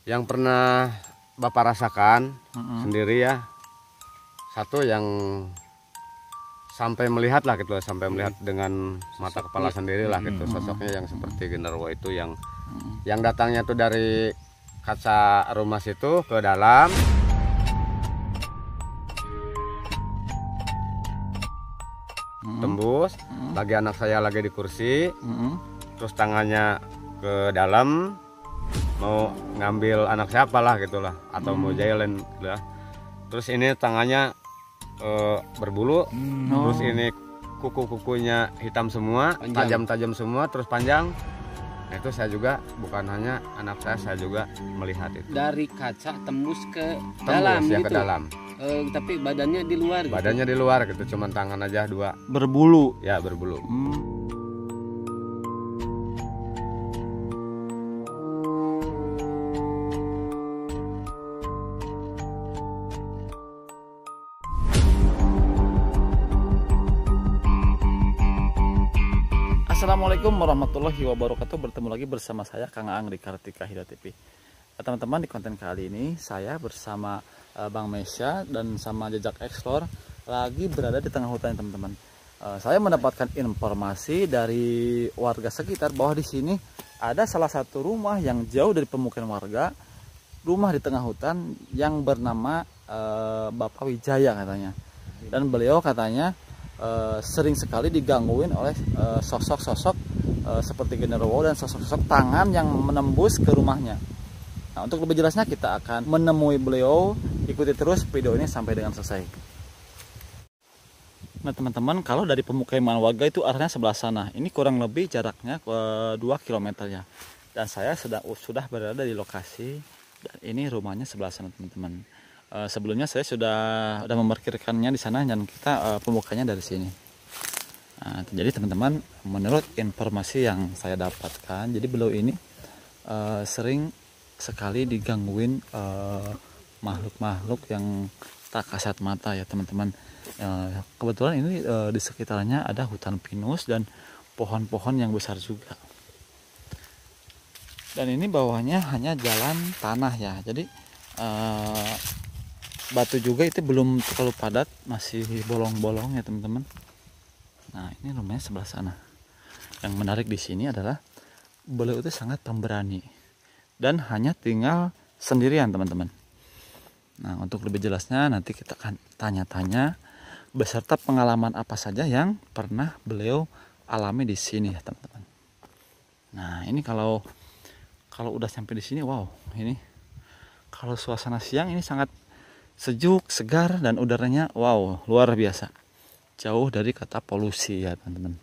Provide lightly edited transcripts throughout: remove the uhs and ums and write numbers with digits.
Yang pernah Bapak rasakan sendiri ya, satu yang sampai melihat lah gitu, sampai melihat dengan mata kepala sendiri lah gitu, sosoknya yang seperti genderuwo itu yang datangnya tuh dari kaca rumah situ ke dalam. Tembus, lagi anak saya lagi di kursi, terus tangannya ke dalam mau ngambil anak siapa lah gitulah, atau mau jailin lah. Terus ini tangannya berbulu, terus ini kuku-kukunya hitam semua, tajam-tajam semua, terus panjang. Nah, itu saya juga, bukan hanya anak saya juga melihat itu. Dari kaca tembus ke dalam ya, gitu. ke dalam. Tapi badannya di luar. Badannya di luar gitu, cuman tangan aja dua. Berbulu. Ya, berbulu. Assalamualaikum warahmatullahi wabarakatuh. Bertemu lagi bersama saya Kang Aang di Kartika Hida TV. Teman-teman, di konten kali ini saya bersama Bang Mesya dan sama Jejak Explore lagi berada di tengah hutan, teman-teman. Saya mendapatkan informasi dari warga sekitar bahwa di sini ada salah satu rumah yang jauh dari pemukiman warga, rumah di tengah hutan yang bernama Bapak Wijaya katanya. Dan beliau katanya sering sekali digangguin oleh sosok-sosok seperti genderuwo dan sosok-sosok tangan yang menembus ke rumahnya. Nah, untuk lebih jelasnya kita akan menemui beliau. Ikuti terus video ini sampai dengan selesai. Nah, teman-teman, kalau dari pemukiman warga itu arahnya sebelah sana. Ini kurang lebih jaraknya 2 km ya. Dan saya sudah berada di lokasi, dan ini rumahnya sebelah sana, teman-teman. Sebelumnya saya sudah memarkirkannya di sana dan kita pembukanya dari sini. Nah, jadi teman-teman, menurut informasi yang saya dapatkan, jadi beliau ini sering sekali digangguin makhluk-makhluk yang tak kasat mata ya, teman-teman. Kebetulan ini di sekitarnya ada hutan pinus dan pohon-pohon yang besar juga. Dan ini bawahnya hanya jalan tanah ya, jadi batu juga itu belum terlalu padat, masih bolong-bolong ya, teman-teman. Nah, ini rumahnya sebelah sana. Yang menarik di sini adalah beliau itu sangat pemberani dan hanya tinggal sendirian, teman-teman. Nah, untuk lebih jelasnya nanti kita akan tanya-tanya beserta pengalaman apa saja yang pernah beliau alami di sini ya, teman-teman. Nah, ini kalau udah sampai di sini, wow, ini kalau suasana siang ini sangat sejuk, segar, dan udaranya wow, luar biasa. Jauh dari kata polusi ya, teman-teman.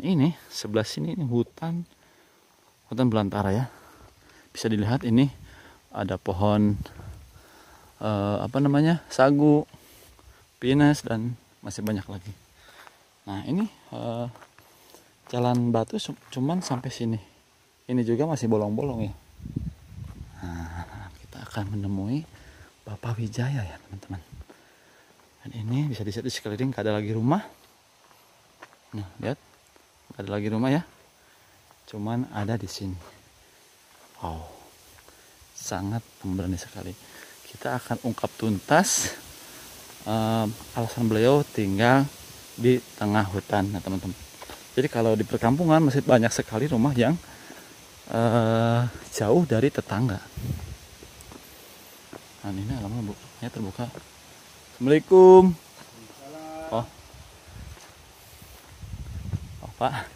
Ini sebelah sini ini hutan belantara ya. Bisa dilihat ini ada pohon sagu, pinus, dan masih banyak lagi. Nah, ini jalan batu cuman sampai sini. Ini juga masih bolong-bolong ya. Nah, kita akan menemui Bapak Wijaya ya, teman-teman. Dan ini bisa dilihat di sekeliling, gak ada lagi rumah. Nah, lihat, gak ada lagi rumah ya. Cuman ada di sini. Wow, sangat pemberani sekali. Kita akan ungkap tuntas alasan beliau tinggal di tengah hutan, nah, teman-teman. Jadi kalau di perkampungan masih banyak sekali rumah yang jauh dari tetangga. Nah, ini alamatnya terbuka. Assalamualaikum. Oh, Pak.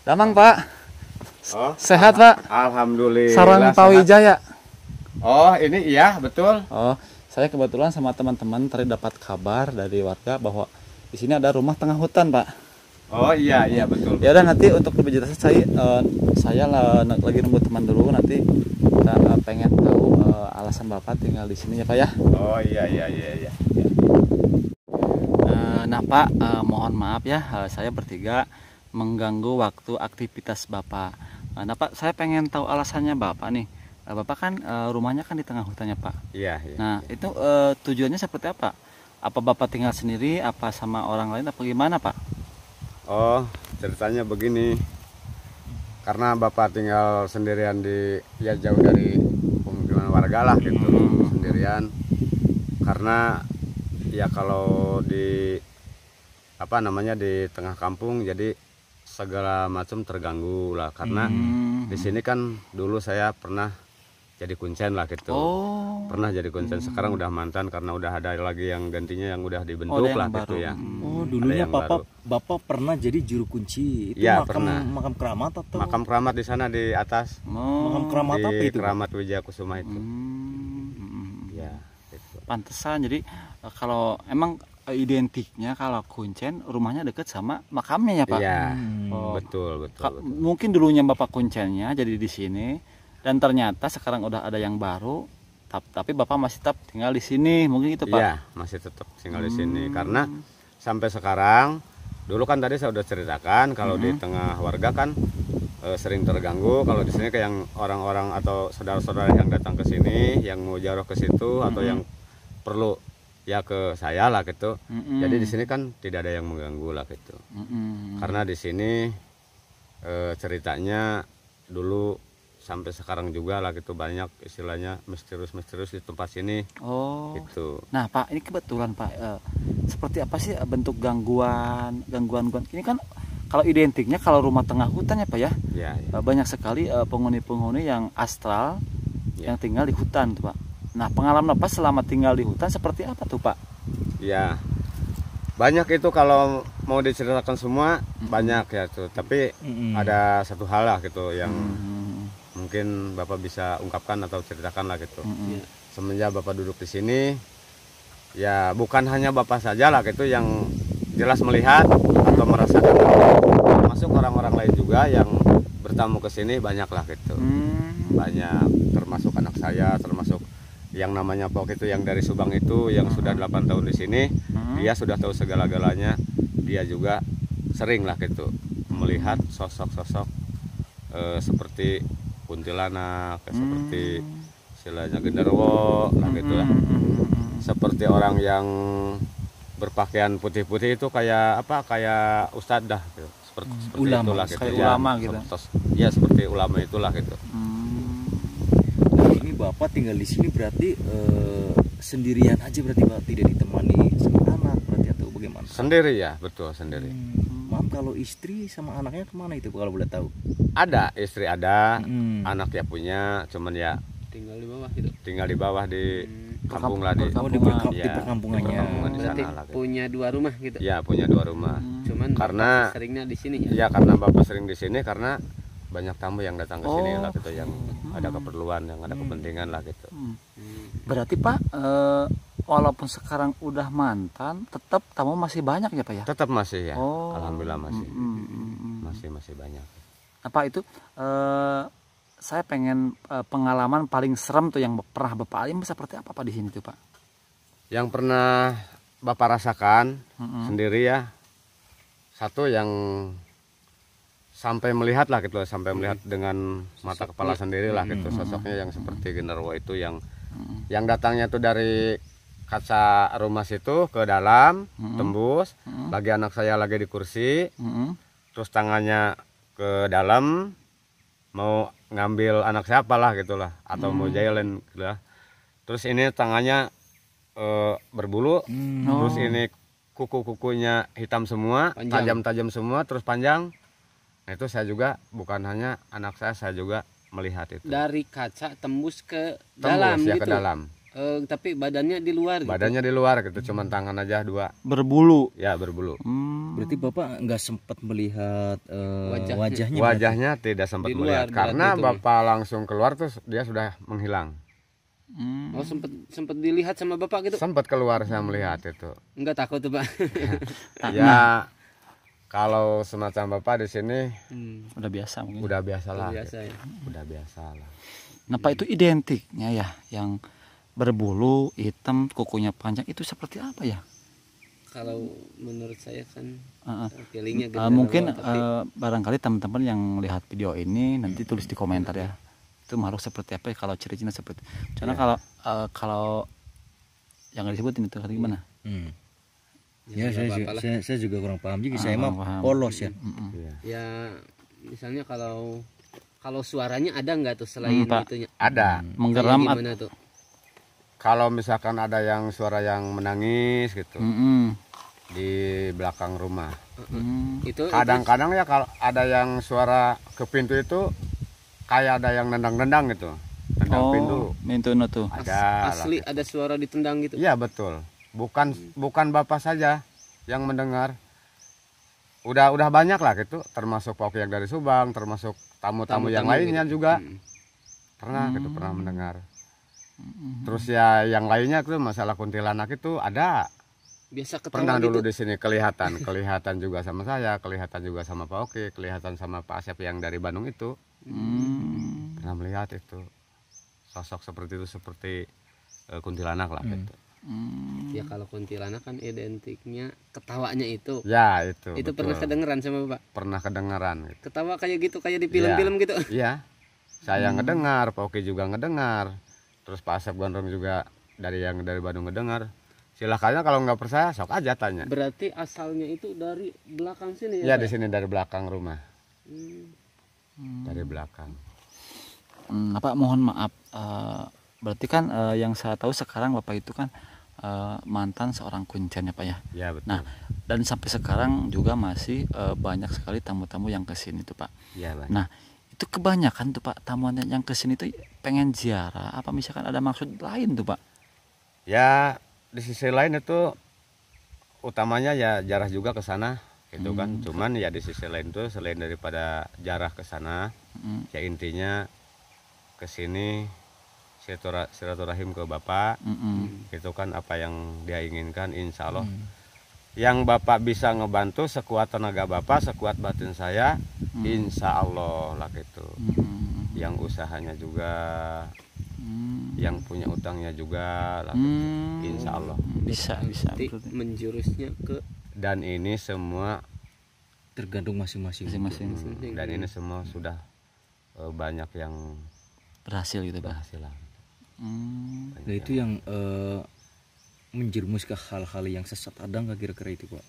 Damang, Pak. Oh, Sehat, Pak? Alhamdulillah. Sarang Pak Wijaya. Oh, ini iya, betul. Oh, saya kebetulan sama teman-teman tadi dapat kabar dari warga bahwa di sini ada rumah tengah hutan, Pak. Oh, iya betul. Ya udah, nanti untuk lebih jelas saya lagi nunggu teman dulu, nanti kita pengen tahu alasan Bapak tinggal di sini ya, Pak ya. Oh, iya. Nah, Pak, mohon maaf ya, saya bertiga mengganggu waktu aktivitas Bapak. Nah, Pak, saya pengen tahu alasannya Bapak nih. Bapak kan rumahnya kan di tengah hutannya, Pak. Iya. Nah, itu tujuannya seperti apa? Apa Bapak tinggal sendiri, apa sama orang lain, apa gimana, Pak? Oh, ceritanya begini. Karena Bapak tinggal sendirian jauh dari pemukiman jaga lah gitu sendirian, karena ya kalau di apa namanya di tengah kampung jadi segala macam terganggu lah, karena di sini kan dulu saya pernah jadi kuncen lah gitu. Pernah jadi kuncen, sekarang udah mantan karena udah ada lagi yang gantinya yang udah dibentuk lah gitu ya. Oh, dulunya Bapak pernah jadi juru kunci. Itu Ya, makam pernah. makam keramat atau Makam keramat di sana di atas. makam keramat apa Di itu? Keramat Wijayakusuma itu. Ya, gitu. Pantesan jadi kalau emang identiknya kalau kuncen rumahnya deket sama makamnya ya Pak. Iya. Oh. Betul. Mungkin dulunya Bapak kuncennya jadi di sini dan ternyata sekarang udah ada yang baru, tapi Bapak masih tetap tinggal di sini, mungkin itu Pak. Iya, masih tetap tinggal di sini karena sampai sekarang, dulu kan tadi saya udah ceritakan kalau di tengah warga kan sering terganggu. Kalau di sini kayak yang orang-orang atau saudara-saudara yang datang ke sini yang mau jaroh ke situ atau yang perlu ya ke saya lah gitu. Jadi di sini kan tidak ada yang mengganggu lah gitu. Karena di sini ceritanya dulu sampai sekarang juga lah gitu banyak istilahnya misterius-misterius di tempat sini. Oh. Gitu. Nah Pak, ini kebetulan Pak, seperti apa sih bentuk gangguan? Ini kan kalau identiknya kalau rumah tengah hutan ya Pak ya. Ya. Banyak sekali penghuni-penghuni yang astral yang tinggal di hutan tuh Pak. Nah pengalaman Bapak selama tinggal di hutan seperti apa tuh Pak? Ya, banyak itu kalau mau diceritakan semua banyak ya tuh. Tapi ada satu hal lah gitu yang mungkin Bapak bisa ungkapkan atau ceritakan lah gitu. Semenjak Bapak duduk di sini, ya bukan hanya Bapak saja lah gitu yang jelas melihat atau merasakan, termasuk orang-orang lain juga yang bertamu ke sini banyak lah gitu. Banyak, termasuk anak saya, termasuk yang namanya Pok itu yang dari Subang itu yang sudah 8 tahun di sini, dia sudah tahu segala-galanya. Dia juga sering lah gitu melihat sosok-sosok seperti kuntilanak, seperti istilahnya genderuwo lah gitu lah. Seperti orang yang berpakaian putih-putih itu kayak apa? Kayak ustadz dah gitu. Seperti ulama, itulah gitu. kayak Ya, ulama gitu. Ya seperti ulama itulah gitu. Nah, ini Bapak tinggal di sini berarti sendirian aja berarti Pak, tidak ditemani sama anak berarti atau bagaimana? Sendiri ya, betul sendiri. Maaf, kalau istri sama anaknya kemana itu kalau boleh tahu? Ada istri ada, anak ya punya, cuman ya Tinggal di bawah gitu. tinggal di bawah di kampung lah di Oh, di ya, perkampungannya. di perkampungan di Berarti sana lah gitu. punya 2 rumah gitu. Ya punya 2 rumah. Cuman Karena- Bapak seringnya di sini ya. Ya karena Bapak sering di sini karena banyak tamu yang datang ke sini lah gitu, yang ada keperluan, yang ada kepentingan lah gitu. Berarti Pak, walaupun sekarang udah mantan, tetap tamu masih banyak ya Pak ya? Tetap masih ya. Oh. Alhamdulillah masih. Masih banyak. Apa itu? Saya pengen pengalaman paling serem tuh yang pernah Bapak alami seperti apa Pak di sini tuh Pak? Yang pernah Bapak rasakan sendiri ya, satu yang sampai melihat lah gitu, sampai melihat dengan mata kepala sendiri lah gitu, sosoknya yang seperti genderuwo itu yang datangnya tuh dari kaca rumah situ ke dalam, tembus, lagi anak saya lagi di kursi, terus tangannya ke dalam mau ngambil anak siapa lah gitulah, atau mau jailin gitu lah. Terus ini tangannya berbulu, terus ini kuku-kukunya hitam semua, tajam-tajam semua, terus panjang. Nah, itu saya juga bukan hanya anak saya juga melihat itu. Dari kaca tembus ke Tembus dalam ya gitu. ke dalam. Tapi badannya di luar gitu. Badannya di luar gitu, cuman tangan aja 2. Berbulu. Ya berbulu. Berarti Bapak nggak sempat melihat wajahnya? Wajahnya tidak sempat Di luar melihat karena berarti itu. Bapak langsung keluar tuh dia sudah menghilang. Oh, sempet dilihat sama Bapak gitu. Sempat keluar saya melihat itu. Enggak takut tuh Pak. Ya kalau semacam Bapak di sini Udah biasa mungkin. udah biasa lah. Biasa ya. Udah biasa lah. Nah Pak, itu identiknya ya yang berbulu, hitam, kukunya panjang itu seperti apa ya? Kalau menurut saya kan feelingnya Mungkin tapi barangkali teman-teman yang lihat video ini nanti tulis di komentar ya. Itu makhluk seperti apa ya, kalau ciri-cirinya seperti. Karena kalau yang disebutin itu gimana? Ya, saya juga kurang paham juga. Saya mah paham. polos ya. ya misalnya kalau suaranya ada nggak tuh selain Pak. itunya? Ada. Menggeram Kayak gimana tuh? kalau misalkan ada yang suara yang menangis gitu di belakang rumah. Itu Kadang-kadang ya kalau ada yang suara ke pintu itu kayak ada yang nendang-nendang gitu. Tendang pintu. Pintu tuh. Ada. asli lah. ada suara ditendang gitu. Iya betul. Bukan Bapak saja yang mendengar. Udah banyak lah gitu, termasuk Pak Oki yang dari Subang, termasuk tamu-tamu yang lainnya gitu. juga. Pernah mendengar. Terus ya yang lainnya tuh masalah kuntilanak itu ada. Biasa ketawa Pernah gitu. dulu di sini kelihatan juga sama saya, kelihatan juga sama Pak Oki, kelihatan sama Pak Asep yang dari Bandung itu. Pernah melihat itu sosok seperti itu, seperti kuntilanak lah gitu. Ya kalau kuntilanak kan identiknya ketawanya itu. Ya itu. Itu betul. pernah kedengeran sama Bapak? Pernah kedengaran. Gitu. Ketawa kayak gitu, kayak di film-film gitu. Iya. Saya ngedengar, Pak Oki juga ngedengar. Terus Pak Asep Gondrong juga dari Bandung ngedengar. Silahkan kalau nggak percaya sok aja tanya. Berarti asalnya itu dari belakang sini Ya ya? di Pak? sini dari belakang rumah. Dari belakang. Pak mohon maaf, berarti kan yang saya tahu sekarang Bapak itu kan mantan seorang kuncen ya Pak ya. Ya betul. Nah, dan sampai sekarang juga masih banyak sekali tamu-tamu yang kesini tuh Pak. Ya, Bang. Nah, itu kebanyakan tuh Pak tamuan yang kesini tuh pengen ziarah apa misalkan ada maksud lain tuh Pak? Ya di sisi lain itu utamanya ya jarah juga ke sana gitu kan. Cuman ya di sisi lain tuh selain daripada jarah ke sana, ya intinya ke sini silaturahim ke Bapak. Itu kan apa yang dia inginkan, insya Allah. Yang Bapak bisa ngebantu sekuat tenaga Bapak, sekuat batin saya, insya Allah lah gitu. Yang usahanya juga, yang punya utangnya juga lah gitu. Insya Allah. Bisa Berarti berarti. menjurusnya ke Dan ini semua Tergantung masing-masing. Masing-masing dan ini semua sudah banyak yang berhasil gitu Pak. berhasil lah. Nah itu yang menjerumus ke hal-hal yang sesat ada nggak kira-kira itu Pak?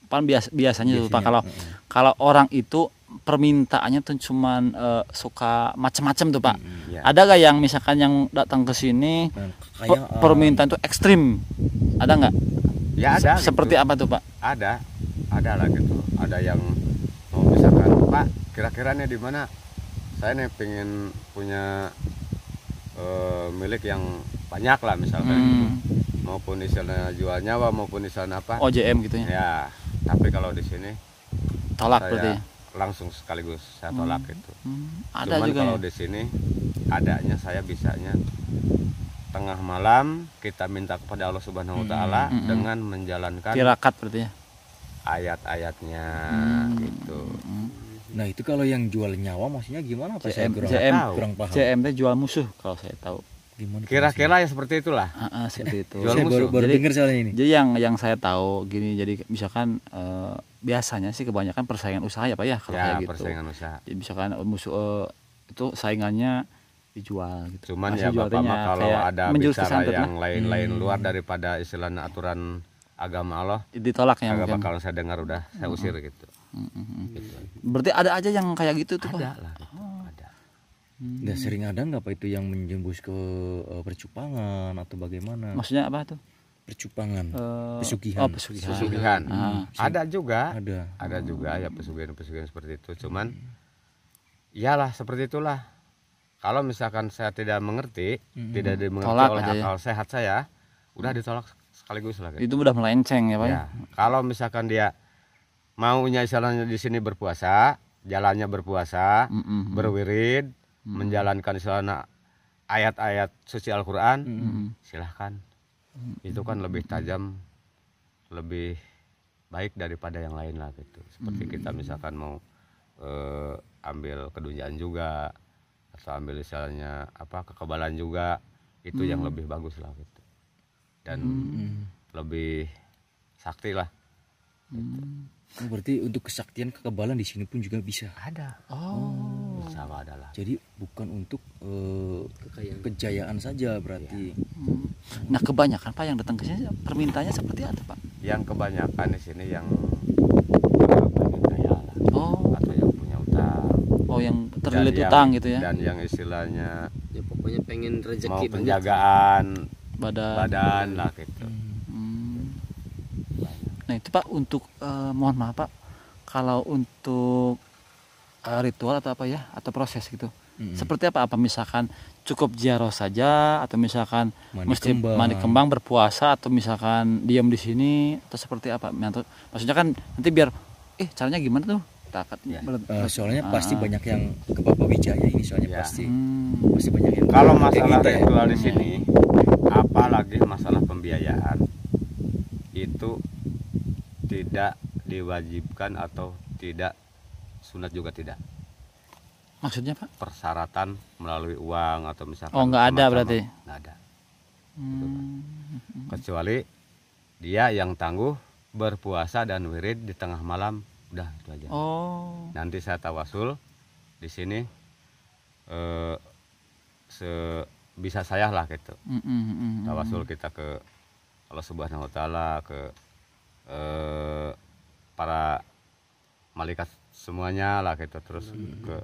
Pan biasanya tuh Pak Biasanya, kalau orang itu permintaannya tuh cuman suka macam-macam tuh Pak. Ya. Ada gak yang misalkan yang datang ke sini Dan kayak permintaan tuh ekstrim? Ada nggak? Ya ada. Seperti gitu. apa tuh Pak? Ada lah gitu. Ada yang mau misalkan Pak kira-kira nih di mana? Saya nih pengen punya milik yang banyak lah misalkan. Maupun istilahnya jual nyawa maupun istilahnya apa? OJM gitu ya? Ya. Tapi kalau di sini Tolak saya berarti. langsung sekaligus saya tolak itu. Ada Cuman juga kalau ya? di sini adanya saya bisanya tengah malam kita minta kepada Allah Subhanahu wa taala dengan menjalankan Tirakat berarti ya? ayat-ayatnya gitu. Nah itu kalau yang jual nyawa maksudnya gimana Pak? Saya kurang paham. JM teh jual musuh kalau saya tahu. Gimana? Kira-kira ya seperti itulah. Seperti itu. Jual Saya musuh. baru Jadi- dengar soalnya ini. Jadi yang saya tahu gini, jadi misalkan biasanya sih kebanyakan persaingan usaha ya Pak ya kalau Ya, kayak gitu. persaingan usaha. Jadi misalkan musuh itu saingannya dijual gitu. Cuman Masih ya Bapak jualnya mah kalau kayak ada menjurus bicara kesantet yang lah. lain-lain luar daripada istilahnya aturan agama Allah, Ditolaknya kagak mungkin. bakal saya dengar, udah saya usir gitu. Berarti ada aja yang kayak gitu tuh Pak. Ada lah gitu. Ada. Nggak sering ada nggak Pak itu yang menjembus ke percupangan atau bagaimana? Maksudnya apa tuh? Percupangan, Eh, pesugihan. Oh, pesugihan. Pesugihan. Ada juga. Ada. Ada juga ya pesugihan-pesugihan seperti itu. Cuman iyalah seperti itulah. Kalau misalkan saya tidak mengerti, tidak dimengerti Tolak oleh aja ya. akal sehat saya, udah ditolak sekaligus lah. Gitu. Itu udah melenceng ya Pak ya? Ya, kalau misalkan dia maunya istilahnya di sini berpuasa, jalannya berpuasa, berwirid, menjalankan istilahnya ayat-ayat suci Al-Qur'an, silahkan. Itu kan lebih tajam, lebih baik daripada yang lain lah gitu. Seperti kita misalkan mau ambil keduniaan juga, atau ambil istilahnya apa kekebalan juga, itu yang lebih bagus lah gitu. Dan lebih sakti lah. Oh, berarti untuk kesaktian kekebalan di sini pun juga bisa. Ada. Oh. Insya Allah ada lah. Jadi bukan untuk kejayaan saja berarti. Nah kebanyakan Pak yang datang ke sini permintaannya seperti apa Pak? Yang kebanyakan di sini yang pengen kaya lah. Oh, Atau yang punya utang. yang terlilit Dan yang- utang gitu ya? Dan yang istilahnya Ya pokoknya pengen mau rezeki banyak. penjagaan badan lah gitu. Nah itu Pak untuk mohon maaf Pak, kalau untuk ritual atau apa ya, atau proses gitu, seperti apa? Apa misalkan cukup ziarah saja, atau misalkan mesti mandi kembang berpuasa, atau misalkan diam di sini, atau seperti apa? Maksudnya kan nanti biar caranya gimana tuh? Soalnya pasti banyak yang ke Bapak Wijaya ini soalnya pasti banyak yang kalau masalah gitu ya. ritual di sini, apalagi masalah pembiayaan itu tidak diwajibkan atau tidak sunat juga tidak. Maksudnya Pak? Persyaratan melalui uang atau misalkan nggak ada berarti? Nggak ada. Kecuali dia yang tangguh berpuasa dan wirid di tengah malam, udah itu aja. Nanti saya tawasul di sini bisa saya lah gitu. Tawasul kita ke Allah Subhanahu Wa Taala, ke para malaikat semuanya lah gitu, terus ke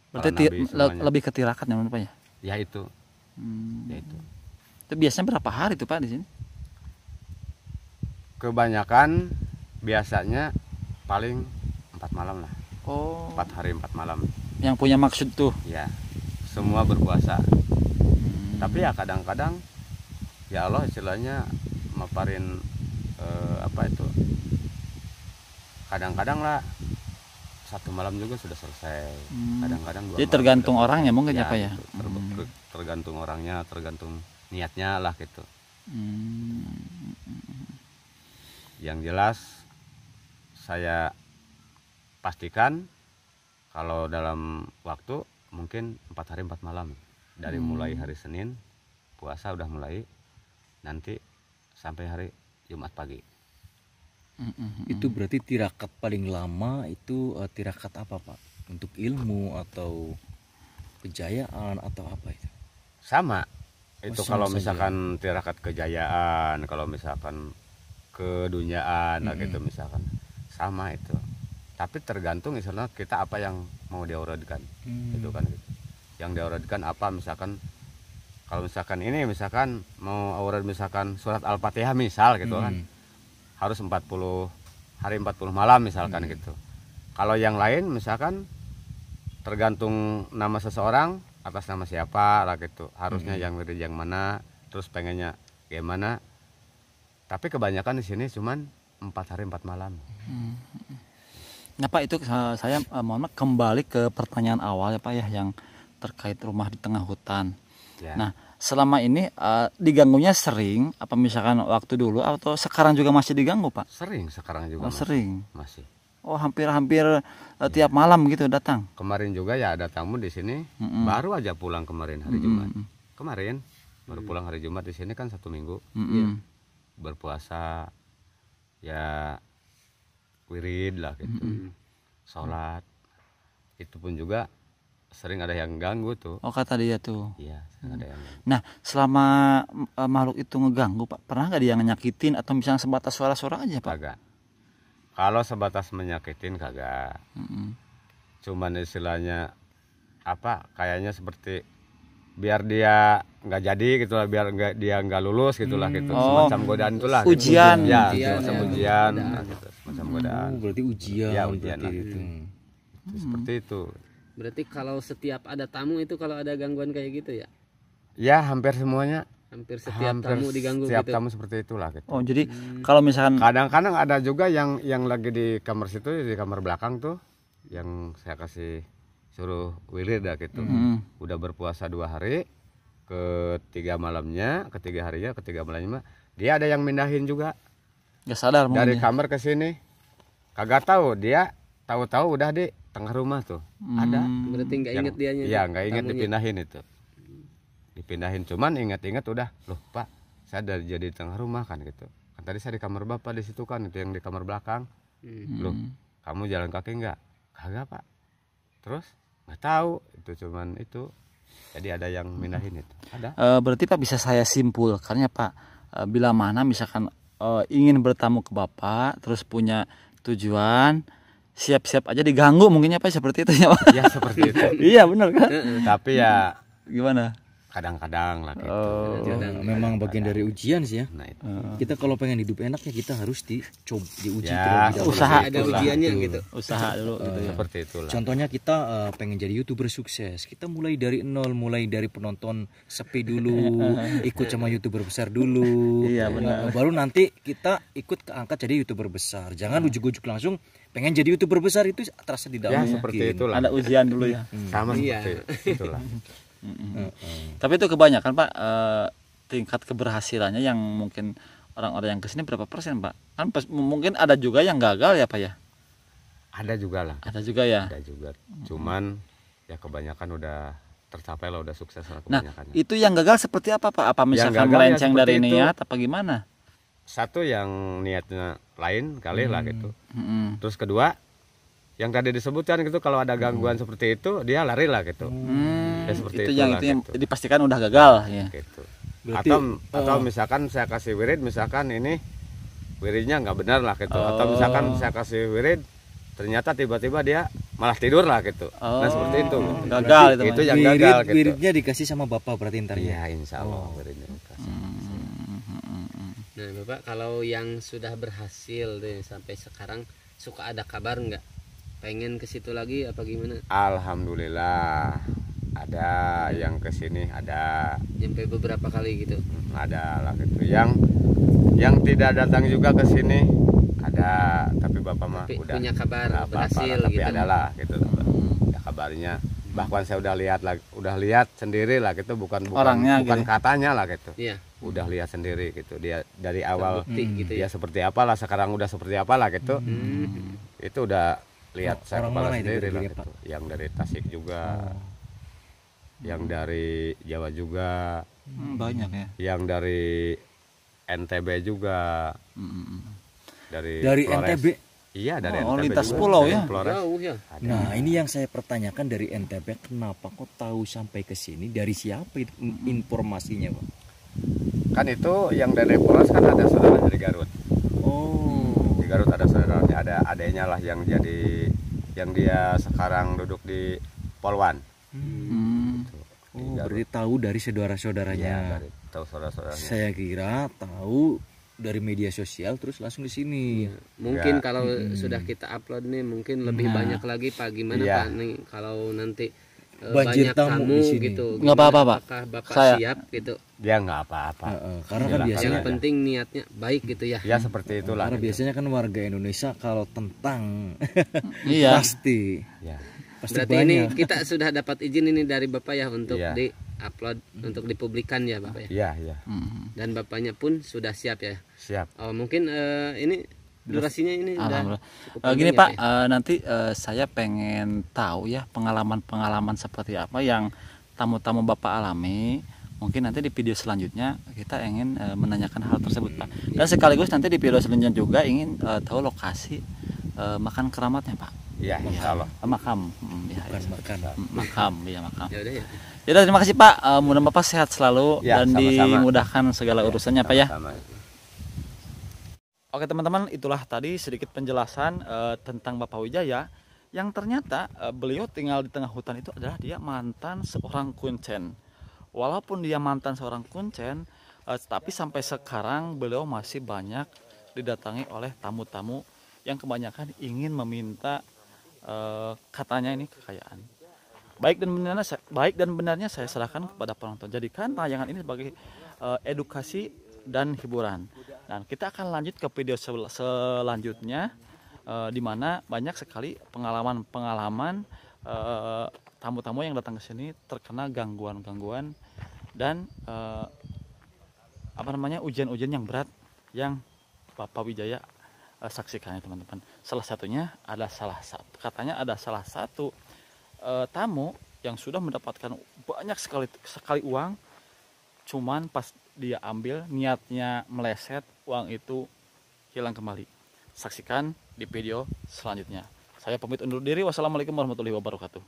berarti lebih ke tirakat ya Pak ya? Ya itu. Ya itu. Itu biasanya berapa hari tuh Pak di sini? Kebanyakan biasanya paling 4 malam lah. 4 hari 4 malam. Yang punya maksud tuh? Ya, semua berpuasa. Tapi ya kadang-kadang ya Allah istilahnya maparin kadang-kadang lah 1 malam juga sudah selesai. Kadang-kadang 2 Jadi malam tergantung sudah orangnya mungkin ya Pak ya? Tergantung orangnya, tergantung niatnya lah gitu. Yang jelas saya pastikan kalau dalam waktu mungkin 4 hari 4 malam, dari mulai hari Senin puasa udah mulai, nanti sampai hari Jumat pagi. Itu berarti tirakat paling lama itu tirakat apa Pak? Untuk ilmu atau kejayaan atau apa itu? Sama itu sama kalau saja. misalkan tirakat kejayaan, kalau misalkan keduniaan gitu misalkan sama itu. Tapi tergantung misalnya kita apa yang mau diauradkan, itu kan gitu. Yang diauradkan apa, misalkan kalau misalkan ini misalkan mau aurad misalkan surat Al-Fatihah misal gitu kan, harus 40 hari 40 malam misalkan gitu. Kalau yang lain misalkan tergantung nama seseorang, atas nama siapa lah gitu, harusnya yang wirid yang mana, terus pengennya gimana. Tapi kebanyakan di sini cuman 4 hari 4 malam. Nah Pak, itu saya mohon maaf kembali ke pertanyaan awal ya Pak ya, yang terkait rumah di tengah hutan. Ya. Nah selama ini diganggunya sering apa misalkan waktu dulu, atau sekarang juga masih diganggu Pak? Sering sekarang juga. Sering. Masih. Hampir tiap malam gitu datang. Kemarin juga ya ada tamu di sini, baru aja pulang kemarin hari Jumat. Kemarin baru pulang hari Jumat, di sini kan 1 minggu. Berpuasa ya wirid lah gitu. Sholat itu pun juga sering ada yang ganggu tuh. Kata dia tuh. Iya, sering ada yang ganggu. Nah selama makhluk itu ngeganggu Pak, pernah nggak dia nyakitin atau misalnya sebatas suara-suara aja Pak? Kagak. Kalau sebatas menyakitin kagak. Cuman istilahnya apa, kayaknya seperti biar dia nggak jadi gitu lah, biar dia nggak lulus gitulah gitu. Semacam godaan itulah. Ujian. Gitu. Ya, semacam ujian. Nah, gitu. Semacam godaan. Berarti ujian. Ya, ujian berarti lah. itu. Seperti itu. Berarti kalau setiap ada tamu itu kalau ada gangguan kayak gitu ya? Ya, hampir semuanya. Hampir setiap tamu diganggu setiap gitu. tamu seperti itulah gitu. Jadi kalau misalkan Kadang-kadang ada juga yang lagi di kamar situ, di kamar belakang tuh, yang saya kasih suruh wirid dah gitu. Udah berpuasa 2 hari, ketiga harinya, ketiga malamnya dia ada yang mindahin juga. nggak sadar mungkin Dari ya. kamar ke sini. Kagak tahu, dia tahu-tahu udah di tengah rumah tuh. Ada. Berarti nggak inget dianya. Iya, nggak inget tamunya. dipindahin itu. Dipindahin, cuman ingat-ingat udah, loh Pak, saya udah jadi di tengah rumah kan gitu. Kan tadi saya di kamar Bapak di situ kan, itu yang di kamar belakang. Loh, kamu jalan kaki nggak? Kagak Pak. Terus nggak tahu, itu cuman itu. Jadi ada yang mindahin itu. Ada. Berarti Pak bisa saya simpulkan ya Pak, bila mana misalkan ingin bertamu ke Bapak, terus punya tujuan, siap-siap aja diganggu mungkin ya Pak, seperti itu ya Pak. Ya seperti itu. Iya benar kan? Tapi ya Gimana? kadang-kadang lah gitu. Ya, memang bagian dari ujian sih ya. Nah itu. Kita kalau pengen hidup enak ya kita harus dicoba, diuji Ya, terlebih dahulu. usaha. Ada ujiannya gitu. Usaha dulu gitu ya. Seperti itulah. Contohnya kita pengen jadi YouTuber sukses, kita mulai dari nol, mulai dari penonton sepi dulu, ikut sama YouTuber besar dulu. Iya, benar. Baru nanti kita ikut keangkat jadi YouTuber besar. Jangan ujuk-ujuk langsung pengen jadi YouTuber besar, itu terasa tidak Ya mungkin. seperti itulah. Ada ujian dulu ya. Sama Iya. seperti itulah. Tapi itu kebanyakan Pak, tingkat keberhasilannya yang mungkin orang-orang yang kesini berapa persen Pak? Kan mungkin ada juga yang gagal ya Pak ya? Ada juga lah. Ada juga ya. Ada juga. Cuman ya kebanyakan udah tercapai lah, udah sukses lah Nah kebanyakan. itu yang gagal seperti apa Pak? Apa misalkan gagal ya melenceng dari seperti itu. niat apa gimana? Satu yang niatnya lain kali lah gitu. Mm-mm. Terus kedua yang tadi disebutkan gitu, kalau ada gangguan seperti itu dia lari lah gitu. Ya seperti itu itulah yang gitu. dipastikan udah gagal ya. Gitu. Berarti, Atau misalkan saya kasih wirid, misalkan ini wiridnya nggak benar lah gitu. Atau misalkan saya kasih wirid ternyata tiba-tiba dia malah tidur lah gitu. Nah seperti itu. Gagal itu. Itu yang gagal gitu. Wiridnya dikasih sama bapak berarti ntar ya. Iya insya Allah wiridnya dikasih. Nah Bapak, kalau yang sudah berhasil deh sampai sekarang, suka ada kabar nggak? Pengen ke situ lagi apa gimana? Alhamdulillah ada yang kesini, ada Sampai beberapa kali gitu. ada lah gitu. Yang tidak datang juga ke sini ada, tapi bapak mah Tapi udah punya kabar udah apa-apa berhasil lah, tapi gitu. adalah gitu. Ada kabarnya. Bahkan saya udah lihat sendiri lah gitu, bukan Orangnya bukan gitu. katanya lah gitu. Iya. Udah lihat sendiri gitu. Dia dari awal Terbukti gitu dia ya. seperti apalah, sekarang udah seperti apalah gitu. Itu udah lihat saya Orang kepala mana itu sendiri lah berdiri, gitu. Yang dari Tasik juga. Yang dari Jawa juga. Banyak ya. Yang dari NTB juga. Dari Flores. NTB. Iya dari Oh, NTB lintas juga. pulau Dari ya? Flores. Jauh ya. Nah, ini yang saya pertanyakan dari NTB, kenapa kok tahu sampai ke sini? Dari siapa itu informasinya, Pak? Kan itu yang dari Flores kan ada saudara dari Garut. Oh. Di Garut ada saudaranya, ada adanya lah yang dia sekarang duduk di Polwan. Oh, berarti tahu dari Iya, saudara-saudaranya. dari tahu saudara-saudaranya. Saya kira tahu dari media sosial terus langsung di sini. Mungkin Ya. kalau sudah kita upload nih mungkin lebih banyak lagi Pak. Gimana Iya. Pak nih kalau nanti Banjir banyak tamu tamu di sini. gitu. Nggak apa-apa, Pak. Apakah Bapak Saya- siap gitu? Dia nggak apa-apa. Karena kan Iyalah, biasanya Yang penting niatnya baik gitu ya. Ya seperti itulah. karena biasanya kan warga Indonesia kalau tentang Iya. pasti Ya. Berarti banyak. ini kita sudah dapat izin ini dari Bapak ya untuk Iya. di-upload, untuk dipublikan ya Bapak ya. Iya, iya. Dan Bapaknya pun sudah siap ya. Siap. Oh, mungkin ini durasinya ini udah Alhamdulillah. cukup Gini panjang Pak, ya, nanti saya pengen tahu ya pengalaman-pengalaman seperti apa yang tamu-tamu Bapak alami. Mungkin nanti di video selanjutnya kita ingin menanyakan hal tersebut Pak. Dan sekaligus nanti di video selanjutnya juga ingin tahu lokasi makan keramatnya Pak. Iya, insya Allah. Makam. Ya, bukan makan. makam, iya makam. Ya udah ya. Ya terima kasih Pak. Mudah-mudahan Bapak sehat selalu Ya, dan sama-sama. dimudahkan segala urusannya Pak ya. Sama-sama. Oke teman-teman, itulah tadi sedikit penjelasan tentang Bapak Wijaya yang ternyata beliau tinggal di tengah hutan itu adalah dia mantan seorang kuncen. Walaupun dia mantan seorang kuncen, tapi sampai sekarang beliau masih banyak didatangi oleh tamu-tamu yang kebanyakan ingin meminta katanya ini kekayaan. Baik dan benarnya saya serahkan kepada penonton. Jadikan tayangan ini sebagai edukasi dan hiburan. Dan kita akan lanjut ke video selanjutnya di mana banyak sekali pengalaman-pengalaman tamu-tamu yang datang ke sini terkena gangguan-gangguan dan ujian-ujian yang berat yang Bapak Wijaya saksikan ya teman-teman. Salah satunya ada katanya ada salah satu tamu yang sudah mendapatkan banyak sekali uang, cuman pas dia ambil niatnya meleset, uang itu hilang kembali. Saksikan di video selanjutnya. Saya pamit undur diri. Wassalamualaikum warahmatullahi wabarakatuh.